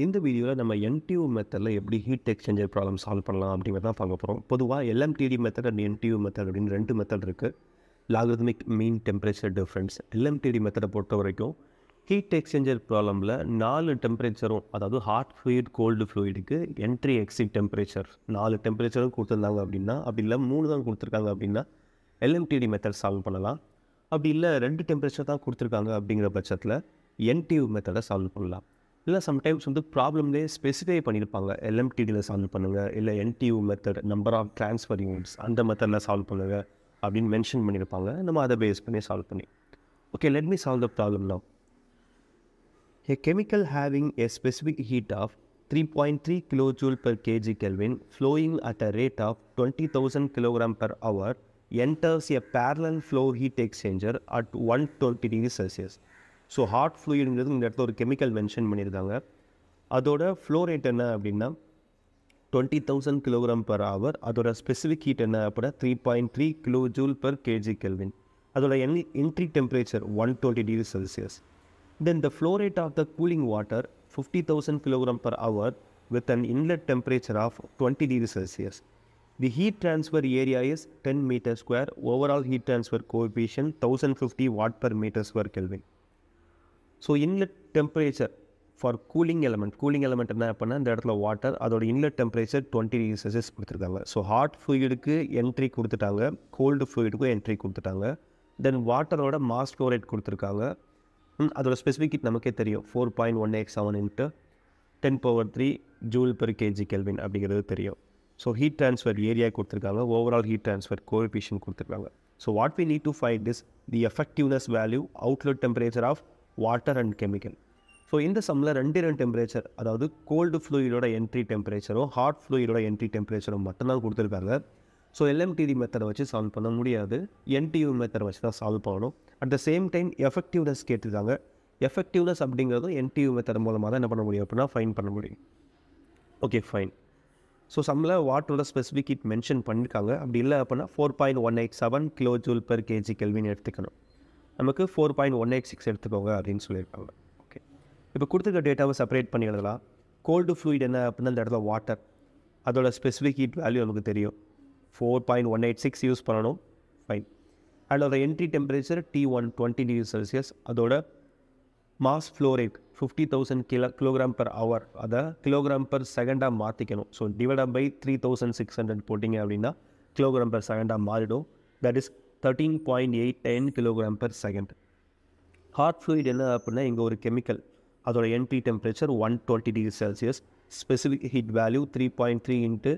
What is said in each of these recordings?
இந்த வீடியோவில் நம்ம NTU மெத்தடில் எப்படி ஹீட் எக்ஸ்சேஞ்சர் ப்ராப்ளம் சால்வ் பண்ணலாம் அப்படிங்கிறத தான் பார்க்க போகிறோம். பொதுவாக LMTD method and NTU method அப்படின்னு ரெண்டு மெத்தட் இருக்குது. லாகரித்மிக் மீன் டெம்பரேச்சர் டிஃப்ரென்ஸ். LMTD மெத்தடை பொறுத்த வரைக்கும் ஹீட் எக்ஸ்சேஞ்சர் ப்ராப்ளமில் 4 டெம்பரேச்சரும், அதாவது ஹாட் ஃப்ளூயிட் கோல்டு ஃப்ளூயிடுக்கு என்ட்ரி எக்ஸிட் டெம்பரேச்சர் 4 டெம்பரேச்சரும் கொடுத்துருந்தாங்க அப்படின்னா, அப்படி இல்லை 3 தான் கொடுத்துருக்காங்க அப்படின்னா LMTD மெத்தட் சால்வ் பண்ணலாம். அப்படி இல்லை 2 டெம்பரேச்சர் தான் கொடுத்துருக்காங்க அப்படிங்கிற பட்சத்தில் NTU மெத்தடை சால்வ் பண்ணலாம். இல்லை சம்டைம்ஸ் ப்ராப்ளம்லேயே ஸ்பெசிஃபை பண்ணியிருப்பாங்க, LMTDயில் சால்வ் பண்ணுங்கள், இல்லை NTU method number of transfer units அந்த மெத்தடில் சால்வ் பண்ணுங்கள் அப்படின்னு மென்ஷன் பண்ணியிருப்பாங்க. நம்ம அதை பேஸ் பண்ணி சால்வ் பண்ணி okay, let me solve the problem now. A chemical having a specific heat of 3.3 kJ per kg Kelvin flowing at a rate of 20,000 kg per hour enters a parallel flow heat exchanger at 120 degrees Celsius. So hot ஃப்ளூயிடுங்கிறது இந்த இடத்துல ஒரு chemical mention பண்ணியிருக்காங்க. அதோட flow rate என்ன அப்படின்னா 20,000 kg per hour. அதோட specific heat என்ன அப்படின்னா 3.3 kJ per kg Kelvin. அதோட entry temperature 120 degrees Celsius. Then the flow rate of the cooling water 50,000 kg per hour with an inlet temperature of 20 degrees Celsius. The heat transfer area is 10 meter square. Overall heat transfer coefficient 1050 watt per meter square Kelvin. So inlet temperature for cooling element என்ன அப்படின்னா இந்த இடத்துல water, அதோட inlet temperature 20 degrees Celsius கொடுத்துருக்காங்க. So hot ஃப்ளூயிடுக்கு entry கொடுத்துட்டாங்க, gold ஃப்ளூயிடுக்கும் entry கொடுத்துட்டாங்க. தென் வாட்டரோட mass flow rate கொடுத்துருக்காங்க. அதோட ஸ்பெசிஃபிக் ஹீட் நமக்கே தெரியும், 4.187 × 10⁻³ ஜூல் பெர் கேஜி கெல்வின் அப்படிங்கிறது தெரியும். ஸோ ஹீட் ட்ரான்ஸ்ஃபர் ஏரியா கொடுத்துருக்காங்க, ஓவரால் ஹீட் ட்ரான்ஸ்ஃபர் கோஎஃபிஷியன்ட் கொடுத்துருக்காங்க. So what we need to find is the effectiveness value, outlet temperature of water and chemical. So இந்த சம்மில் 2 temperature, அதாவது cold ஃப்ளூயிடோட entry டெம்பரேச்சரும் hot ஃப்ளூயிடோட என்ட்ரி டெம்பரேச்சரும் மட்டும்தான் கொடுத்துருக்காங்க. ஸோ LMTD மெத்தடை வச்சு சால்வ் பண்ண முடியாது, NTU மெத்தடை வச்சு தான் சால்வ் பண்ணணும். At the same time effectiveness கேட்டிருக்காங்க. எஃபெக்டிவ்னஸ் அப்படிங்கிறதும் NTU மெத்தட் மூலமாக தான் என்ன பண்ண முடியும் அப்படின்னா ஃபைன் பண்ண முடியும். Okay fine. ஸோ சம்மில் வாட்டரோட ஸ்பெசிஃபிக் ஹீட் மென்ஷன் பண்ணியிருக்காங்க. அப்படி இல்லை அப்படின்னா 4.187 kJ per kg Kelvin எடுத்துக்கணும். நமக்கு 4.186 எடுத்துக்கோங்க அப்படின்னு சொல்லியிருக்காங்க. ஓகே, இப்போ கொடுத்துருக்க டேட்டாவை செப்பரேட் பண்ணி எழுதலாம். கோல்டு ஃப்ளூயிட் என்ன அப்படின்னா இந்த இடத்துல வாட்டர், அதோட ஸ்பெசிஃபிக் ஹீட் வேல்யூ நமக்கு தெரியும், 4.186 யூஸ் பண்ணணும். ஃபைன். அதோட entry temperature T1 20 degrees Celsius. அதோட mass flow rate 50,000 kg per hour, அதை கிலோகிராம் பர் செகண்டாக மாற்றிக்கணும். ஸோ டிவைட் பை 3600 போட்டிங்க அப்படின்னா கிலோகிராம் பர் செகண்டாக மாறிடும். That is 13.810 kg per second. Hot fluid என்ன அப்படின்னா இங்கே ஒரு கெமிக்கல், அதோட entry temperature 120 degrees Celsius. Specific heat value 3.3 ×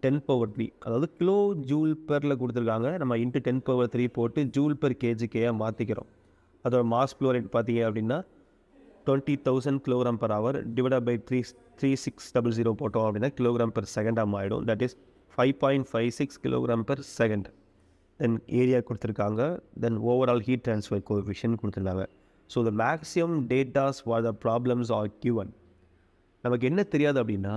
10⁻³, அதாவது கிலோ ஜூல் பெரில் கொடுத்துருக்காங்க. நம்ம × 10⁻³ போட்டு ஜூல் பெர் கேஜிக்கையாக மாற்றிக்கிறோம். அதோட மாஸ் ஃப்ளோ ரேட் பார்த்தீங்க அப்படின்னா 20,000 kg per hour divide by 3600 போட்டோம் அப்படின்னா கிலோகிராம் பர் செகண்டாக மாறிடும். That is 5.56 kg per second. Then area கொடுத்துருக்காங்க. Then overall heat transfer coefficient கொடுத்துருக்காங்க. So the maximum datas for the problems are given. நமக்கு என்ன தெரியாது அப்படின்னா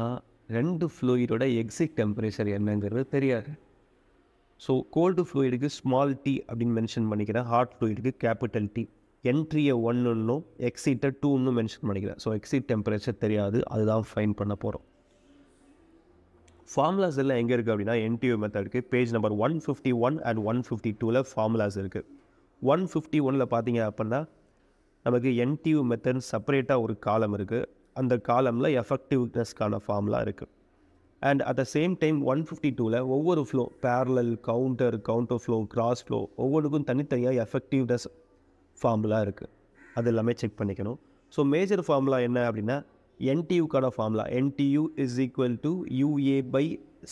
2 ஃப்ளூயிடோட எக்ஸிட் டெம்பரேச்சர் என்னங்கிறது தெரியாது. ஸோ கோல்டு ஃப்ளூயிடுக்கு ஸ்மால் டி அப்படின்னு மென்ஷன் பண்ணிக்கிறேன், ஹாட் ஃப்ளூயிடுக்கு கேபிட்டல் டி. என்ட்ரியை 1ன்னும் எக்ஸிட்டை 2ன்னு மென்ஷன் பண்ணிக்கிறேன். ஸோ எக்ஸிட் டெம்பரேச்சர் தெரியாது, அதுதான் ஃபைன் பண்ண போகிறோம். ஃபார்முலாஸ் எல்லாம் எங்கே இருக்குது அப்படின்னா NTU மெத்தடுக்கு பேஜ் நம்பர் 151 அண்ட் 152 ஃபார்முலாஸ் இருக்குது. 151 பார்த்தீங்க அப்படின்னா நமக்கு NTU மெத்தட் செப்பரேட்டாக ஒரு காலம் இருக்குது. அந்த காலமில் எஃபெக்டிவ்னஸ்க்கான ஃபார்முலா இருக்குது. And at the same time 152 ஒவ்வொரு flow, parallel, counter flow, cross flow, ஒவ்வொன்றுக்கும் தனித்தனியாக எஃபெக்டிவ்னஸ் ஃபார்முலா இருக்குது. அது எல்லாமே செக் பண்ணிக்கணும். ஸோ மேஜர் ஃபார்முலா என்ன அப்படின்னா NTUக்கான formula, NTU is equal to UA by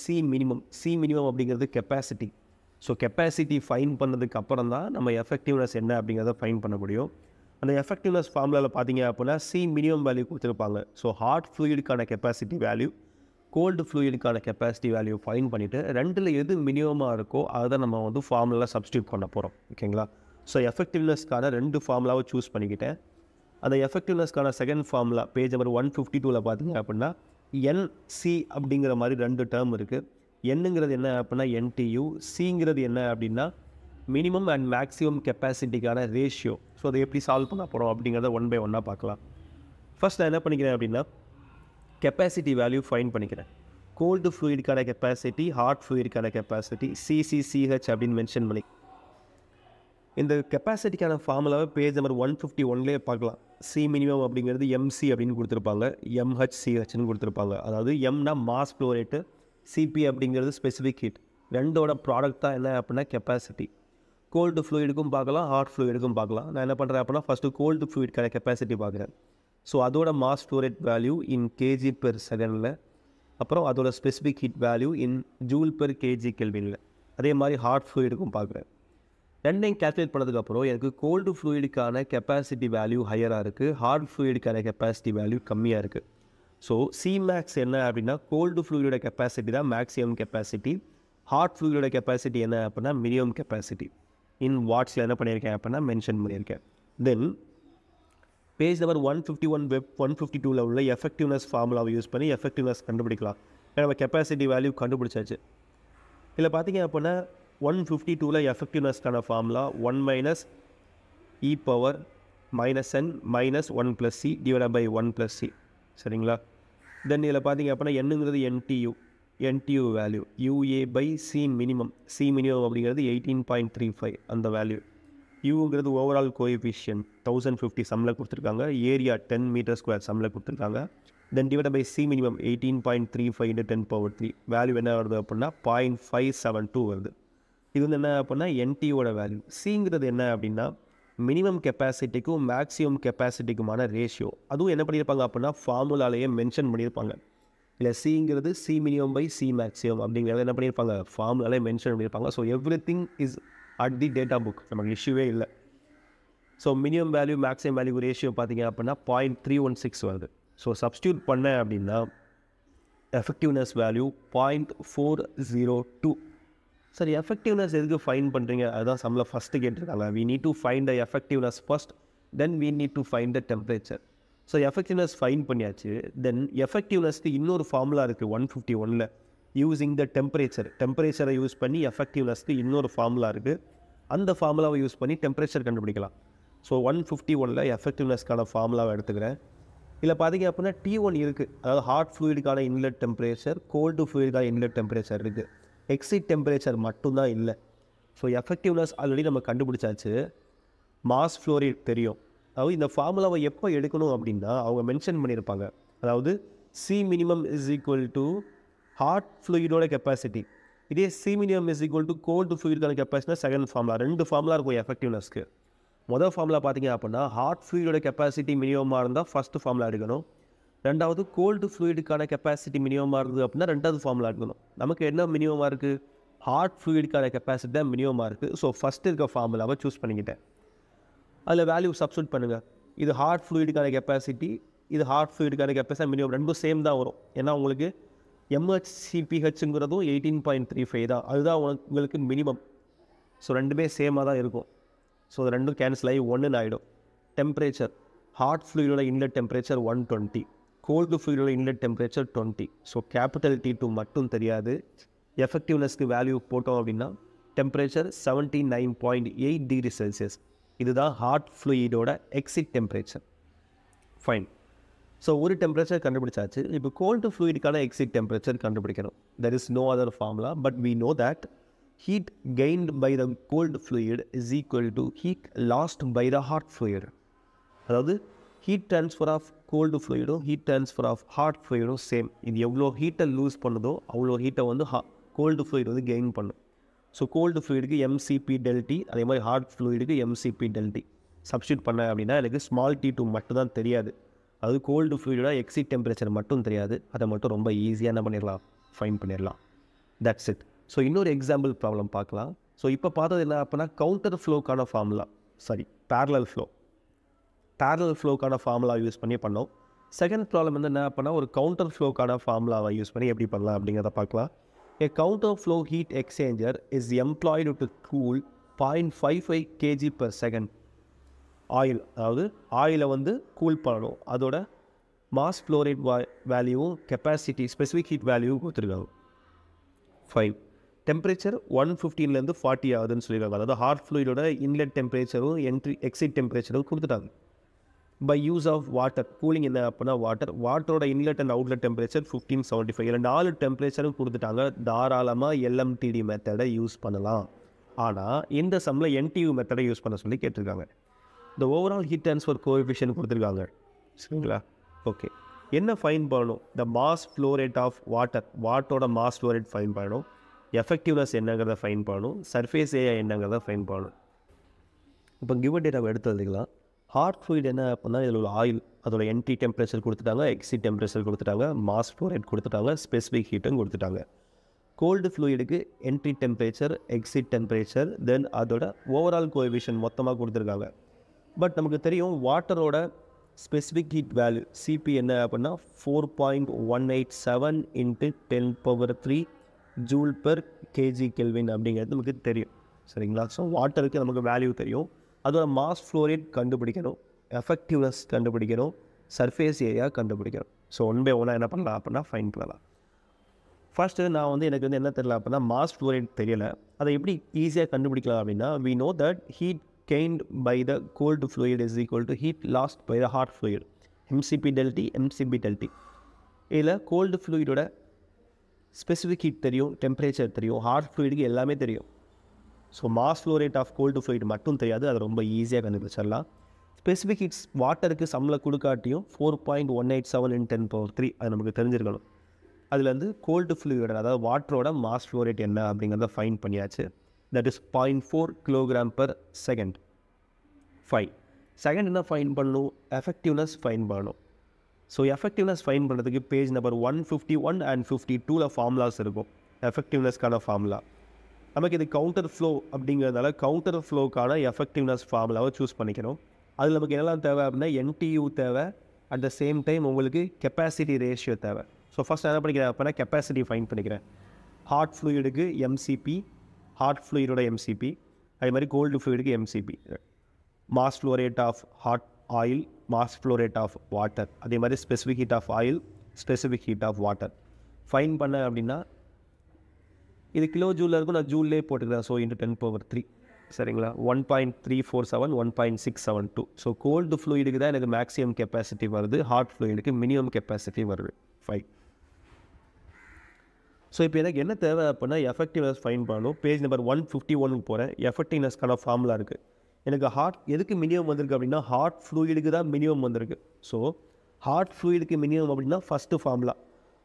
C minimum. C minimum அப்படிங்கிறது கெப்பாசிட்டி. ஸோ கெப்பாசிட்டி ஃபைன் பண்ணதுக்கு அப்புறம் தான் நம்ம எஃபெக்டிவ்னஸ் என்ன அப்படிங்கிறத ஃபைன் பண்ண முடியும். அந்த எஃபெக்டிவ்னஸ் ஃபார்முலாவில் பார்த்தீங்க அப்படின்னா C மினிமம் வேல்யூ கொடுத்துருப்பாங்க. ஸோ ஹாட் ஃப்ளூயிடுக்கான கெப்பாசிட்டி வேல்யூ, கோல்டு ஃப்ளூயிடுக்கான கெப்பாசிட்டி வேல்யூ ஃபைன் பண்ணிவிட்டு 2ல் எது மினிமமாக இருக்கோ அதை நம்ம ஃபார்முலாவில் சப்ஸ்டியூட் பண்ண போகிறோம். ஓகேங்களா? ஸோ எஃபெக்டிவ்னஸ்க்கான 2 ஃபார்முலாவை சூஸ் பண்ணிக்கிட்டேன். அந்த எஃபெக்டிவ்னஸ்க்கான செகண்ட் ஃபார்முலா பேஜ் நம்பர் 152 பார்த்தீங்க அப்படின்னா NC அப்படிங்கிற மாதிரி 2 டேர்ம் இருக்குது. என்னங்கிறது என்ன அப்படின்னா NTU, சிங்கிறது என்ன அப்படின்னா மினிமம் அண்ட் மேக்ஸிமம் கெப்பாசிட்டிக்கான ரேஷியோ. ஸோ அதை எப்படி சால்வ் பண்ண போகிறோம் அப்படிங்கிறத 1 by 1 பார்க்கலாம். ஃபர்ஸ்ட் நான் என்ன பண்ணிக்கிறேன் அப்படின்னா கெப்பாசிட்டி வேல்யூ ஃபைன் பண்ணிக்கிறேன். கோல்டு ஃப்ளூயிடுக்கான கெப்பாசிட்டி, ஹாட் ஃப்ளூயிடுக்கான கெப்பாசிட்டி, சிசிசிஹெச் அப்படின்னு மென்ஷன் பண்ணி இந்த கெப்பாசிட்டிக்கான ஃபார்முலாவை பேஜ் நம்பர் 151லேயே பார்க்கலாம். சி மினிமம் அப்படிங்கிறது எம்சி அப்படின்னு கொடுத்துருப்பாங்க, எம்ஹெச்சிஹெச்னு கொடுத்துருப்பாங்க. அதாவது எம்னா மாஸ் ஃப்ளோ ரேட்டு, சிபி அப்படிங்கிறது ஸ்பெசிஃபிக் ஹீட். ரெண்டோட ப்ராடக்ட் தான் என்ன அப்படின்னா கெப்பாசிட்டி. கோல்டு ஃப்ளூயிடுக்கும் பார்க்கலாம், ஹாட் ஃப்ளூயிடுக்கும் பார்க்கலாம். நான் என்ன பண்ணுறேன் அப்படின்னா ஃபஸ்ட்டு கோல்டு ஃப்ளூயிடுக்கான கெப்பாசிட்டி பார்க்குறேன். ஸோ அதோட mass flow rate value in KG per செகண்டில், அப்புறம் அதோட specific heat value in joule per KG கெல்வினில். அதே மாதிரி ஹாட் ஃப்ளூயிடுக்கும் பார்க்குறேன். ரெண்டையும் கேல்குலேட் பண்ணதுக்கப்புறம் எனக்கு கோல்டு ஃப்ளூயிடுக்கான கெப்பாசிட்டி வேல்யூ ஹையராக இருக்குது, ஹாட் ஃப்ளூயிடுக்கான கெப்பாசிட்டி வேல்யூ கம்மியாக இருக்குது. ஸோ சிமேக்ஸ் என்ன அப்படின்னா கோல்டு ஃப்ளூயிடோட கெப்பாசிட்டி தான் மேக்ஸிமம் கெப்பாசிட்டி, ஹாட் ஃப்ளூயிடோட கெப்பாசிட்டி என்ன அப்படின்னா மினிமம் கெப்பாசிட்டி. இன் வாட்ஸில் என்ன பண்ணியிருக்கேன் அப்படின்னா மென்ஷன் பண்ணியிருக்கேன். தென் பேஜ் நம்பர் 151 வெப் 152ல் உள்ள எஃபெக்டிவ்னஸ் ஃபார்முலாவை யூஸ் பண்ணி எஃபெக்டிவ்னஸ் கண்டுபிடிக்கலாம். நம்ம கெப்பாசிட்டி வேல்யூ கண்டுபிடிச்சாச்சு. இதில் பார்த்தீங்க அப்படின்னா 152ல் எஃபெக்டிவ்னஸ்க்கான formula 1 minus e power minus N minus 1 + C divide by 1 + C. சரிங்களா? தென் இதில் பார்த்தீங்க அப்படின்னா என்னங்கிறது NTU value UA by C minimum அப்படிங்கிறது 18.35 அந்த வேல்யூ. யூங்கிறது ஓவரால் கோஎஃபிஷியன்ட் 1050 சம்மில் கொடுத்துருக்காங்க, ஏரியா 10 m² சம்மில் கொடுத்துருக்காங்க. Then divide by C minimum 18.35 × 10⁻³ value என்ன வருது அப்படின்னா 0.572 வருது. இது வந்து என்ன அப்படின்னா என்டியோட வேல்யூ. சிங்கிறது என்ன அப்படின்னா மினிமம் கெப்பாசிட்டிக்கும் மேக்ஸிமம் கெப்பாசிட்டிக்குமான ரேஷியோ. அதுவும் என்ன பண்ணியிருப்பாங்க அப்படின்னா ஃபார்முலாலேயே மென்ஷன் பண்ணியிருப்பாங்க. இல்லை சிங்கிறது C minimum by C maximum அப்படிங்கிறத என்ன பண்ணியிருப்பாங்க ஃபார்முலாலே மென்ஷன் பண்ணியிருப்பாங்க. So everything is at the data book, நமக்கு இஷ்யூவே இல்லை. So minimum value maximum value ratio பார்த்தீங்க அப்படின்னா 0.316 வருது. ஸோ சப்ஸ்டியூட் பண்ணேன் அப்படின்னா எஃபெக்டிவ்னஸ் வேல்யூ 0.402. சரி, எஃபெக்டிவ்னஸ் எதுக்கு ஃபைன் பண்ணுறீங்க? அதுதான் சம்மில் ஃபஸ்ட்டு கேட்டிருக்காங்க. We need to find the effectiveness first, then we need to find the temperature. So effectiveness find பண்ணியாச்சு. தென் எஃபெக்டிவ்னஸ்க்கு இன்னொரு ஃபார்முலா இருக்குது 151ல், யூஸிங் த டெம்பரேச்சரை யூஸ் பண்ணி எஃபெக்டிவ்னஸ்க்கு இன்னொரு ஃபார்முலா இருக்குது. அந்த ஃபார்முலாவை யூஸ் பண்ணி டெம்பரேச்சர் கண்டுபிடிக்கலாம். ஸோ 151ல் எஃபெக்டிவ்னஸ்க்கான ஃபார்முலாவை எடுத்துக்கிறேன். இதில் பார்த்தீங்க அப்படின்னா T1 இருக்குது, அதாவது ஹாட் ஃப்ளூயிடுக்கான இன்லெட் டெம்பரேச்சர், கோல்டு ஃப்ளூயிடுக்கான இன்லெட் டெம்பரேச்சர் இருக்குது. எக்ஸிட் டெம்பரேச்சர் மட்டும்தான் இல்லை. ஸோ எஃபெக்டிவ்னஸ் ஆல்ரெடி நம்ம கண்டுபிடிச்சாச்சு, மாஸ் ஃப்ளோ ரேட் தெரியும். அதாவது இந்த ஃபார்முலாவை எப்போ எடுக்கணும் அப்படின்னா அவங்க மென்ஷன் பண்ணியிருப்பாங்க. அதாவது C minimum is equal to hot ஃப்ளூயிடோட கெப்பாசிட்டி, இதே C minimum is equal to cold ஃப்ளூயிடுக்கான கெப்பாசிட்டினா செகண்ட் ஃபார்முலா. ரெண்டு ஃபார்முலா இருக்கும் எஃபெக்டிவ்னஸ்க்கு. முதல் ஃபார்முலா பார்த்தீங்க அப்படின்னா ஹாட் ஃப்ளூயிடோட கெப்பாசிட்டி மினிமமாக இருந்தால் ஃபஸ்ட்டு ஃபார்முலா எடுக்கணும். ரெண்டாவது கோல்டு ஃப்ளூயிடுக்கான கெப்பாசிட்டி மினிமமாக இருக்குது அப்படின்னா ரெண்டாவது ஃபார்முலா எடுக்கணும். நமக்கு என்ன மினிமமாக இருக்குது? ஹாட் ஃப்ளூயிடுக்கான கெப்பாசிட்டி தான் மினிமமாக இருக்குது. ஸோ ஃபஸ்ட்டு இருக்க ஃபார்முலாவை சூஸ் பண்ணிக்கிட்டேன். அதில் வேல்யூ சப்ஸ்டியூட் பண்ணுங்கள். இது ஹாட் ஃப்ளூயிடுக்கான கெப்பாசிட்டி, இது ஹாட் ஃப்ளூயிடுக்கான கெப்பாசிட்டி மினிமம், ரெண்டும் சேம் தான் வரும். ஏன்னா உங்களுக்கு எம்ஹெச்சிபிஹெச்ங்கிறதும் 18.35 தான், அதுதான் உங்களுக்கு மினிமம். ஸோ ரெண்டுமே சேமாக தான் இருக்கும். ஸோ அது ரெண்டும் கேன்சல் ஆகி 1ன்னு ஆகிடும். டெம்பரேச்சர், ஹாட் ஃப்ளூயிடோட இன்லெட் டெம்பரேச்சர் 120, கோல்டு ஃப்ளூயிடோட inlet temperature 20. So capital T2 மட்டும் தெரியாது. எஃபெக்டிவ்னஸ்க்கு வேல்யூ போட்டோம் அப்படின்னா டெம்பரேச்சர் 79.8 டிகிரி செல்சியஸ். இதுதான் ஹாட் ஃப்ளூயிடோட எக்ஸிட் டெம்பரேச்சர். ஃபைன். ஸோ ஒரு டெம்பரேச்சர் கண்டுபிடிச்சாச்சு. இப்போ கோல்டு ஃப்ளூயிடுக்கான எக்ஸிட் டெம்பரேச்சர் கண்டுபிடிக்கணும். There is no other formula, but we know that heat gained by the cold fluid is equal to heat lost by the hot fluid. அதாவது heat transfer of cold ஃப்ளூயிடும் heat transfer of hot ஃப்ளூயிடும் same. இது எவ்வளோ ஹீட்டை lose பண்ணுதோ அவ்வளோ ஹீட்டை வந்து கோல்டு ஃப்ளூயிட் வந்து கெயின் பண்ணும். ஸோ கோல்டு ஃப்ளூயிடுக்கு mCp∆T, அதே மாதிரி ஹாட் ஃப்ளூயிடுக்கு mCp∆T. சப்ஸ்டியூட் பண்ண அப்படின்னா எனக்கு ஸ்மால் T2 மட்டும் தான் தெரியாது. அது கோல்டு ஃப்ளூயிடோட எக்ஸிட் டெம்பரேச்சர் மட்டும் தெரியாது. அதை மட்டும் ரொம்ப ஈஸியாக என்ன பண்ணிடலாம், ஃபைன் பண்ணிடலாம். That's it. ஸோ இன்னொரு எக்ஸாம்பிள் ப்ராப்ளம் பார்க்கலாம். ஸோ இப்போ பார்த்தது என்ன அப்படின்னா கவுண்டர் ஃப்ளோக்கான ஃபார்முலா, பேரலல் ஃப்ளோக்கான ஃபார்முலா யூஸ் பண்ணி பண்ணோம். செகண்ட் ப்ராப்ளம் வந்து என்ன அப்படின்னா ஒரு கவுண்டர் ஃப்ளோக்கான ஃபார்முலாவை யூஸ் பண்ணி எப்படி பண்ணலாம் அப்படிங்கிறத பார்க்கலாம். A counter flow heat exchanger is employed to cool 0.55 kg/s oil. அதாவது ஆயிலை வந்து கூல் பண்ணணும். அதோட மாஸ் ஃப்ளோ ரேட் வேல்யூவும் கெப்பாசிட்டி ஸ்பெசிஃபிக் ஹீட் வேல்யூவும் கொடுத்துருக்காங்க. 5. டெம்பரேச்சர் 115லேருந்து 40 ஆகுதுன்னு சொல்லியிருக்காங்க. அதாவது ஹாட் ஃப்ளூயிடோட இன்லெட் டெம்பரேச்சரும் எக்ஸிட் டெம்பரேச்சரும் கொடுத்துட்டாங்க. By use of water. Cooling என்ன அப்படின்னா வாட்டரோட இன்லெட் அண்ட் அவுட்லெட் டெம்பரேச்சர் 1575. இதில் 4 டெம்பரேச்சரும் கொடுத்துட்டாங்க. தாராளமாக எல்எம்டிடி மெத்தடை யூஸ் பண்ணலாம். ஆனால் இந்த சம்மில் என்டியூ மெத்தடை யூஸ் பண்ண சொல்லி கேட்டிருக்காங்க. இந்த ஓவரால் ஹீட் ட்ரான்ஸ்ஃபர் கோஎஃபிஷியன்ட் கொடுத்துருக்காங்க. சரிங்களா? ஓகே, என்ன ஃபைன் பண்ணணும்? The mass flow rate of வாட்டரோட மாஸ் ஃப்ளோ ரேட் ஃபைன் பண்ணணும். எஃபெக்டிவ்னஸ் என்னங்கிறத ஃபைன் பண்ணணும். சர்ஃபேஸ் ஏரியா என்னங்கிறத ஃபைன் பண்ணணும். இப்போ கிவன் டேட்டாவை எடுத்து எழுதிக்கலாம். ஹாட் ஃப்ளூயிட் என்ன அப்படின்னா இதில் உள்ள ஆயில், அதோட என்ட்ரி டெம்பரேச்சர் கொடுத்துட்டாங்க, எக்ஸிட் டெம்பரேச்சர் கொடுத்துட்டாங்க, மாஸ் ஃப்ளோ ரேட் கொடுத்துட்டாங்க, ஸ்பெசிஃபிக் ஹீட்டும் கொடுத்துட்டாங்க. கோல்டு ஃப்ளூயிடுக்கு entry temperature, exit temperature, then அதோட ஓவரால் கோஎஃபிஷியன்ட் மொத்தமாக கொடுத்துருக்காங்க. பட் நமக்கு தெரியும் வாட்டரோட ஸ்பெசிஃபிக் ஹீட் வேல்யூ சிபி என்ன அப்படின்னா 4.187 × 10⁻³ ஜூல் பெர் கேஜி கெல்வின் அப்படிங்கிறது நமக்கு தெரியும். சரிங்களா? ஸோ வாட்டருக்கு நமக்கு வேல்யூ தெரியும். அதோட மாஸ் ஃப்ளோ ரேட் கண்டுபிடிக்கணும், எஃபெக்டிவ்னஸ் கண்டுபிடிக்கணும், சர்ஃபேஸ் ஏரியா கண்டுபிடிக்கணும். ஸோ 1 by 1 என்ன பண்ணலாம் அப்படின்னா ஃபைன் பண்ணலாம். ஃபர்ஸ்ட்டு நான் எனக்கு என்ன தெரியல அப்படின்னா மாஸ் ஃப்ளோ ரேட் தெரியலை. அதை எப்படி ஈஸியாக கண்டுபிடிக்கலாம் அப்படின்னா we know that heat gained by the cold fluid is equal to heat lost by the hot fluid, mcp del T mcb del T. இதில் கோல்டு ஃப்ளூயிடோட ஸ்பெசிஃபிக் ஹீட் தெரியும், டெம்பரேச்சர் தெரியும், ஹாட் ஃப்ளூயிடுக்கு எல்லாமே தெரியும். So mass flow rate of cold fluid மட்டும் தெரியாது, அது ரொம்ப ஈஸியாக கண்டுபிடிச்சிடலாம். ஸ்பெசிஃபிக் ஹீட்ஸ் வாட்டருக்கு சம்மில் கொடுக்காட்டியும் 4.187 × 10⁻³ அது நமக்கு தெரிஞ்சிருக்கணும். அதுலேருந்து கோல்டு ஃப்ளூயிடோட அதாவது வாட்டரோட மாஸ் ஃப்ளோ ரேட் என்ன அப்படிங்கிறத ஃபைன் பண்ணியாச்சு. That is 0.4 kg/s. Fine. Second என்ன ஃபைன் பண்ணணும்? எஃபெக்டிவ்னஸ் ஃபைன் பண்ணணும். ஸோ எஃபெக்டிவ்னஸ் ஃபைன் பண்ணுறதுக்கு பேஜ் நம்பர் 151 and 52 ஃபார்முலாஸ் இருக்கும். எஃபெக்டிவ்னஸ்க்கான ஃபார்முலா நமக்கு இது கவுண்டர் ஃப்ளோ அப்படிங்கிறதுனால கவுண்டர் ஃப்ளோக்கான எஃபெக்டிவ்னஸ் ஃபார்முலாவை சூஸ் பண்ணிக்கணும். அதில் நமக்கு என்னெல்லாம் தேவை அப்படின்னா என்டியூ தேவை, அட் த சேம் டைம் உங்களுக்கு கெப்பாசிட்டி ரேஷியோ தேவை. ஸோ ஃபஸ்ட் என்ன பண்ணிக்கிறேன் அப்படின்னா கெப்பாசிட்டி ஃபைன் பண்ணிக்கிறேன். ஹாட் ஃப்ளூயிடுக்கு எம்சிபி, ஹாட் ஃப்ளூயிடோட எம்சிபி, அதே மாதிரி கோல்டு ஃப்ளூயிடுக்கு MCP. Mass flow rate of hot oil, mass flow rate of water, அதே மாதிரி specific heat of oil, specific heat of water find பண்ண அப்படின்னா இது கிலோ ஜூலில் இருக்கும், நான் ஜூல்லே போட்டுக்கிறேன். ஸோ × 10⁻³ சரிங்களா? 1.347 1.672. ஸோ கோல்டு ஃப்ளூயிடுக்கு தான் எனக்கு மேக்ஸிமம் கெப்பாசிட்டி வருது, ஹாட் ஃப்ளூயிடுக்கு மினிமம் கெப்பாசிட்டி வருது. ஃபைன். ஸோ இப்போ எனக்கு என்ன தேவை அப்படின்னா எஃபெக்டிவ்னஸ் ஃபைன் பண்ணணும். பேஜ் நம்பர் 151 போகிறேன். எஃபெக்டிவ்னஸ்க்கான ஃபார்முலா இருக்குது. எனக்கு எதுக்கு மினிமம் வந்திருக்கு அப்படின்னா ஹாட் ஃப்ளூயிடுக்கு தான் மினிமம் வந்திருக்கு. ஸோ ஹாட் ஃப்ளூயிடுக்கு மினிமம் அப்படின்னா ஃபஸ்ட்டு ஃபார்முலா.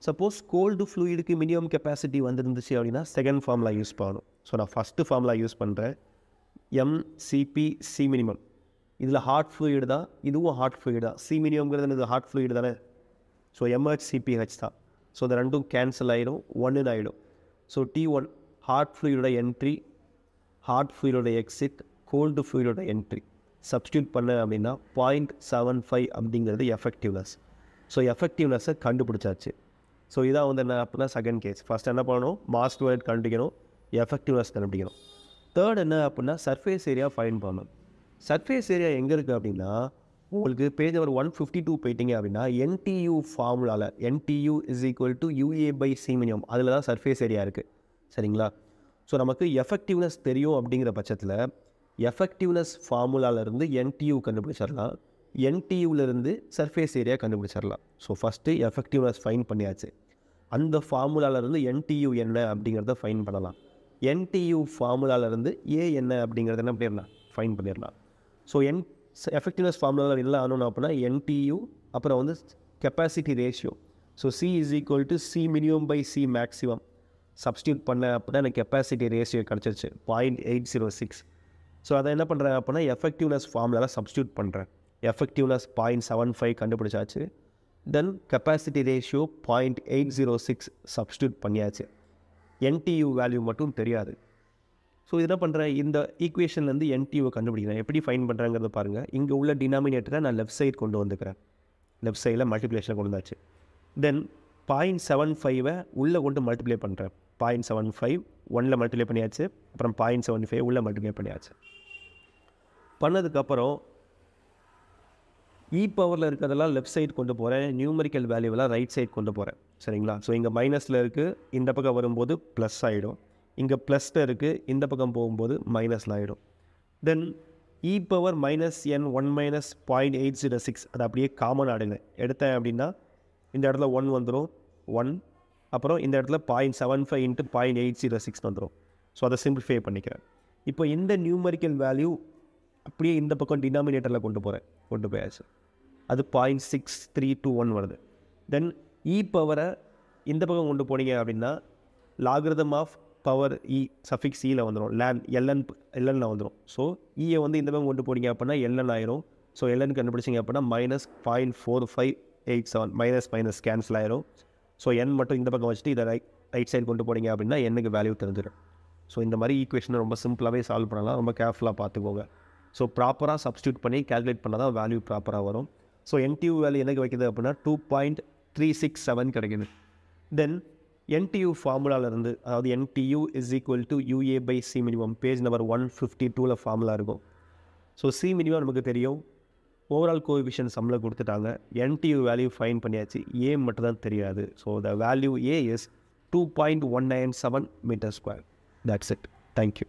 சப்போஸ் கோல்டு ஃப்ளூயிடுக்கு மினிமம் கெப்பாசிட்டி வந்துருந்துச்சு அப்படின்னா செகண்ட் ஃபார்முலா யூஸ் பண்ணணும். ஸோ நான் ஃபஸ்ட்டு ஃபார்முலா யூஸ் பண்ணுறேன். MCP minimum. இதில் ஹாட் ஃப்ளூயிடு தான், இதுவும் ஹாட் ஃப்ளூயிடு தான். சி மினிமம்ங்கிறது இது ஹாட் ஃப்ளூயிடு தானே. ஸோ எம்ஹெச்சிபிஹெச் தான். ஸோ இந்த ரெண்டும் கேன்சல் ஆகிடும், 1 ஆகிடும். ஸோ T1 ஹாட் ஃப்ளூயிடோட என்ட்ரி, ஹாட் ஃப்ளூயிடோட எக்ஸிட், கோல்டு ஃப்ளூயிடோட என்ட்ரி சப்ஸ்டியூட் பண்ண அப்படின்னா 0.75 அப்படிங்கிறது எஃபெக்டிவ்னஸ். ஸோ எஃபெக்டிவ்னஸை கண்டுபிடிச்சாச்சு. ஸோ இதான் என்ன அப்படின்னா செகண்ட் கேஸ். ஃபஸ்ட் என்ன பண்ணணும்? மாஸ் ஃப்ளோ ரேட் கண்டுபிடிக்கணும், எஃபெக்டிவ்னஸ் கண்டுபிடிக்கணும். தேர்ட் என்ன அப்படின்னா சர்ஃபேஸ் ஏரியா ஃபைன் பண்ணணும். சர்ஃபேஸ் ஏரியா எங்கே இருக்குது அப்படின்னா உங்களுக்கு பேஜ் நம்பர் 152 போயிட்டீங்க அப்படின்னா என்டியூ ஃபார்முலாவில் NTU = UA/C மினிமம் அதில் தான் சர்ஃபேஸ் ஏரியா இருக்குது. சரிங்களா? ஸோ நமக்கு எஃபெக்டிவ்னஸ் தெரியும் அப்படிங்கிற பட்சத்தில் எஃபெக்டிவ்னஸ் ஃபார்முலாவிலேருந்து NTU கண்டுபிடிச்சிடலாம், NTUவிலேருந்து சர்ஃபேஸ் ஏரியா கண்டுபிடிச்சிடலாம். ஸோ ஃபஸ்ட்டு எஃபெக்டிவ்னஸ் ஃபைன் பண்ணியாச்சு. அந்த ஃபார்முலாவிலேருந்து NTU என்ன அப்படிங்கிறத ஃபைன் பண்ணலாம். NTU ஃபார்முலாவிலேருந்து A என்ன அப்படிங்கிறத என்ன பண்ணிடலாம்? ஃபைன் பண்ணிடலாம். ஸோ எஃபெக்டிவ்னஸ் ஃபார்முலாவில் என்ன ஆகணும் அப்படின்னா NTU அப்புறம் capacity ratio. So C = C minimum/C maximum substitute பண்ண அப்படின்னா எனக்கு கெப்பாசிட்டி ரேஷியோ கிடச்சிருச்சு 0.806. ஸோ அதை என்ன பண்ணுறேன் அப்படின்னா எஃபெக்டிவ்னஸ் ஃபார்முலாவில் சப்ஸ்டியூட் பண்ணுறேன். எஃபெக்டிவ்னஸ் 0.75 கண்டுபிடிச்சாச்சு. தென் கெப்பாசிட்டி ரேஷியோ 0.806 சப்ஸ்டியூட் பண்ணியாச்சு. NTU வேல்யூ மட்டும் தெரியாது. ஸோ இது என்ன பண்ணுறேன், இந்த ஈக்குவேஷன்லேருந்து NTUவை கண்டுபிடிக்கிறேன். எப்படி ஃபைன் பண்ணுறாங்கிறத பாருங்கள். இங்கே உள்ள டினாமினேட்டரை நான் லெஃப்ட் சைடு கொண்டு வந்துக்கிறேன். லெஃப்ட் சைடில் மல்டிப்ளேஷனில் கொண்டு வந்தாச்சு. தென் 0.75 உள்ளே கொண்டு மல்டிப்ளை பண்ணுறேன். 0.75 1ல் மல்டிப்ளை பண்ணியாச்சு. அப்புறம் 0.75 உள்ளே மல்டிப்ளை பண்ணியாச்சு. பண்ணதுக்கப்புறம் பவரில் இருக்கிறதெல்லாம் லெஃப்ட் சைடு கொண்டு போகிறேன், நியூமரிக்கல் வேல்யூவெல்லாம் ரைட் சைடு கொண்டு போகிறேன். சரிங்களா? ஸோ இங்கே மைனஸில் இருக்குது, இந்த பக்கம் வரும்போது ப்ளஸ் ஆகிடும். இங்கே ப்ளஸில் இருக்குது, இந்த பக்கம் போகும்போது மைனஸில் ஆகிடும். தென் இ பவர் மைனஸ் என் ஒன் மைனஸ் 0.806 அது அப்படியே காமன் ஆடுங்க. எடுத்தேன் அப்படின்னா இந்த இடத்துல 1 வந்துடும், 1. அப்புறம் இந்த இடத்துல 0.75 இன்ட்டு 0.806 வந்துடும். ஸோ அதை சிம்பிளிஃபை பண்ணிக்கிறேன். இப்போ இந்த நியூமரிக்கல் வேல்யூ அப்படியே இந்த பக்கம் டினாமினேட்டரில் கொண்டு போயாச்சு. அது 0.6321 வருது. தென் இ பவரை இந்த பக்கம் கொண்டு போனீங்க அப்படின்னா லாகிரதம் ஆஃப் பவர் இ சஃபிக்ஸ் இயில் வந்துடும், எல்என்ல வந்துடும். ஸோ இயை வந்து இந்த பக்கம் கொண்டு போனீங்க அப்படின்னா எல்என் ஆயிரும். ஸோ எல்என் கண்டுபிடிச்சிங்க அப்படின்னா -0.4587 மைனஸ் கேன்சல் ஆயிரும். ஸோ என் மட்டும் இந்த பக்கம் வச்சுட்டு இதை ரைட் சைடு கொண்டு போனீங்க அப்படின்னா என்னுக்கு வேல்யூ தெரிஞ்சிடும். ஸோ இந்த மாதிரி ஈக்குவேஷனை ரொம்ப சிம்பிளாகவே சால்வ் பண்ணலாம். ரொம்ப கேர்ஃபுல்லாக பார்த்துக்கோங்க. ஸோ ப்ராப்பராக சப்ஸ்டியூட் பண்ணி கேல்குலேட் பண்ணால் தான் வேல்யூ ப்ராப்பராக வரும். ஸோ என்டியூ வேல்யூ எனக்கு வைக்கிது அப்படின்னா 2.367 கிடைக்குது. தென் என்டியூ ஃபார்முலாவிலேருந்து, அதாவது NTU is equal to UA/C minimum, page number 152 formula இருக்கும். ஸோ சி மினிமம் நமக்கு தெரியும், ஓவரால் கோஎஃபிஷியன்ட் சம்மில் கொடுத்துட்டாங்க. என்டியூ வேல்யூ ஃபைன் பண்ணியாச்சு, ஏ மட்டும் தான் தெரியாது. So the value A is 2.197 metre square. That's it. Thank you.